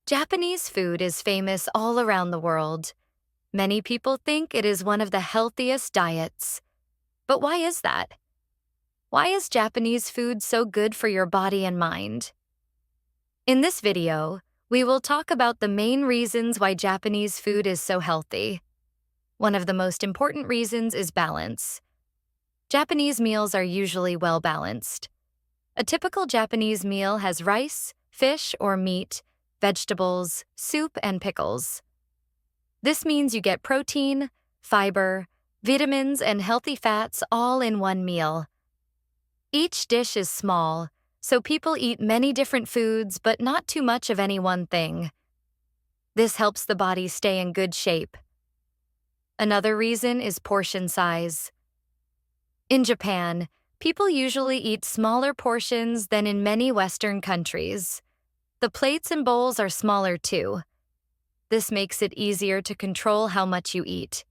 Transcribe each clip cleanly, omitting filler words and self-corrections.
Japanese food is famous all around the world. Many people think it is one of the healthiest diets. But why is that? Why is Japanese food so good for your body and mind? In this video, we will talk about the main reasons why Japanese food is so healthy. One of the most important reasons is balance. Japanese meals are usually well balanced. A typical Japanese meal has rice, fish or meat, vegetables, soup, and pickles. This means you get protein, fiber, vitamins, and healthy fats all in one meal. Each dish is small, so people eat many different foods but not too much of any one thing. This helps the body stay in good shape. Another reason is portion size. In Japan, people usually eat smaller portions than in many Western countries. The plates and bowls are smaller too. This makes it easier to control how much you eat.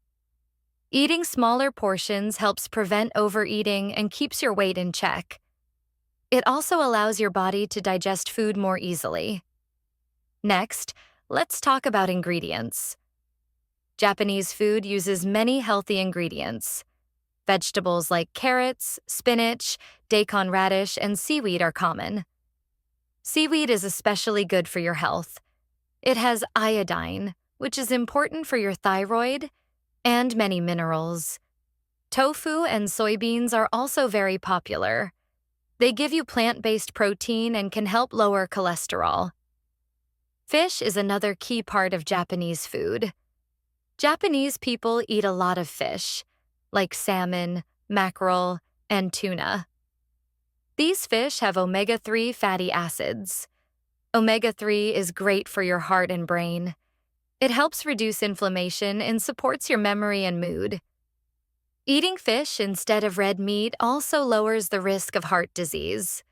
Eating smaller portions helps prevent overeating and keeps your weight in check. It also allows your body to digest food more easily. Next, let's talk about ingredients. Japanese food uses many healthy ingredients. Vegetables like carrots, spinach, daikon radish, and seaweed are common. Seaweed is especially good for your health. It has iodine, which is important for your thyroid, and many minerals. Tofu and soybeans are also very popular. They give you plant-based protein and can help lower cholesterol. Fish is another key part of Japanese food. Japanese people eat a lot of fish, like salmon, mackerel, and tuna. These fish have omega-3 fatty acids. Omega-3 is great for your heart and brain. It helps reduce inflammation and supports your memory and mood. Eating fish instead of red meat also lowers the risk of heart disease.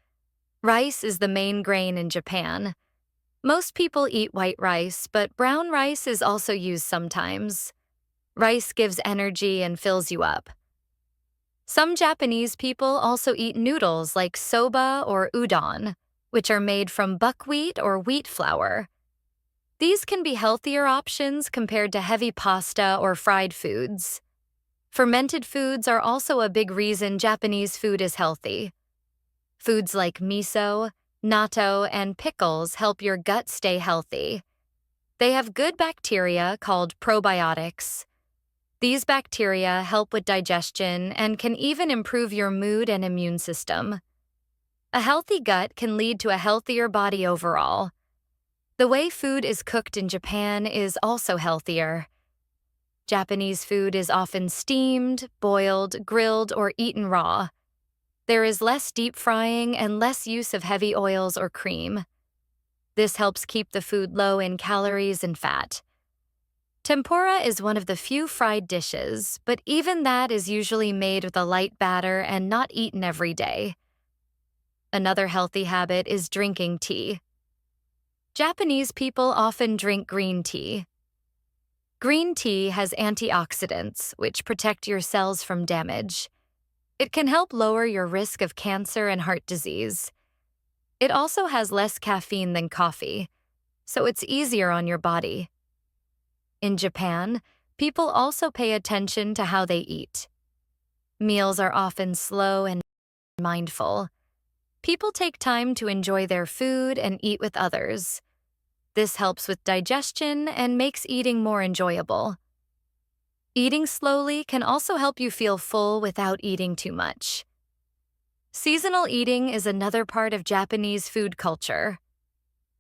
Rice is the main grain in Japan. Most people eat white rice, but brown rice is also used sometimes. Rice gives energy and fills you up. Some Japanese people also eat noodles like soba or udon, which are made from buckwheat or wheat flour. These can be healthier options compared to heavy pasta or fried foods. Fermented foods are also a big reason Japanese food is healthy. Foods like miso, natto, and pickles help your gut stay healthy. They have good bacteria called probiotics. These bacteria help with digestion and can even improve your mood and immune system. A healthy gut can lead to a healthier body overall. The way food is cooked in Japan is also healthier. Japanese food is often steamed, boiled, grilled, or eaten raw. There is less deep frying and less use of heavy oils or cream. This helps keep the food low in calories and fat. Tempura is one of the few fried dishes, but even that is usually made with a light batter and not eaten every day. Another healthy habit is drinking tea. Japanese people often drink green tea. Green tea has antioxidants, which protect your cells from damage. It can help lower your risk of cancer and heart disease. It also has less caffeine than coffee, so it's easier on your body. In Japan, people also pay attention to how they eat. Meals are often slow and mindful. People take time to enjoy their food and eat with others. This helps with digestion and makes eating more enjoyable. Eating slowly can also help you feel full without eating too much. Seasonal eating is another part of Japanese food culture.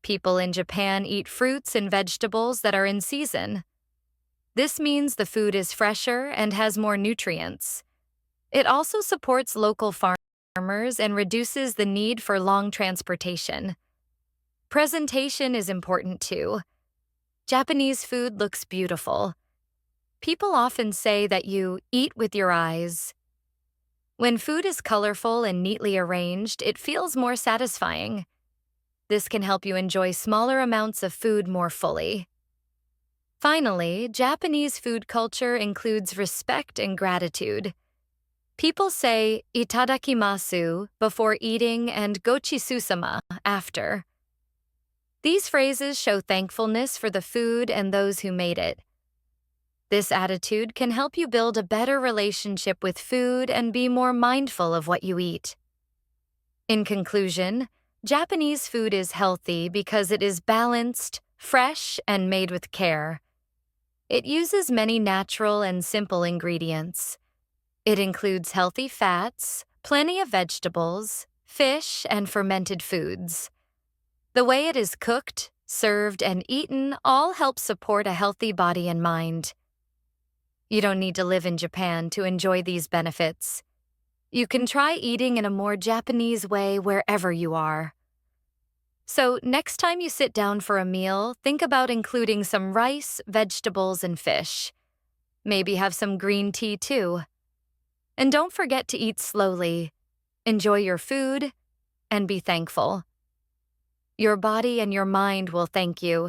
People in Japan eat fruits and vegetables that are in season. This means the food is fresher and has more nutrients. It also supports local farmers and reduces the need for long transportation. Presentation is important too. Japanese food looks beautiful. People often say that you eat with your eyes. When food is colorful and neatly arranged, it feels more satisfying. This can help you enjoy smaller amounts of food more fully. Finally, Japanese food culture includes respect and gratitude. People say itadakimasu before eating and gochisusama after. These phrases show thankfulness for the food and those who made it. This attitude can help you build a better relationship with food and be more mindful of what you eat. In conclusion, Japanese food is healthy because it is balanced, fresh, and made with care. It uses many natural and simple ingredients. It includes healthy fats, plenty of vegetables, fish, and fermented foods. The way it is cooked, served, and eaten all help support a healthy body and mind. You don't need to live in Japan to enjoy these benefits. You can try eating in a more Japanese way wherever you are. So, next time you sit down for a meal, think about including some rice, vegetables, and fish. Maybe have some green tea too. And don't forget to eat slowly. Enjoy your food and be thankful. Your body and your mind will thank you.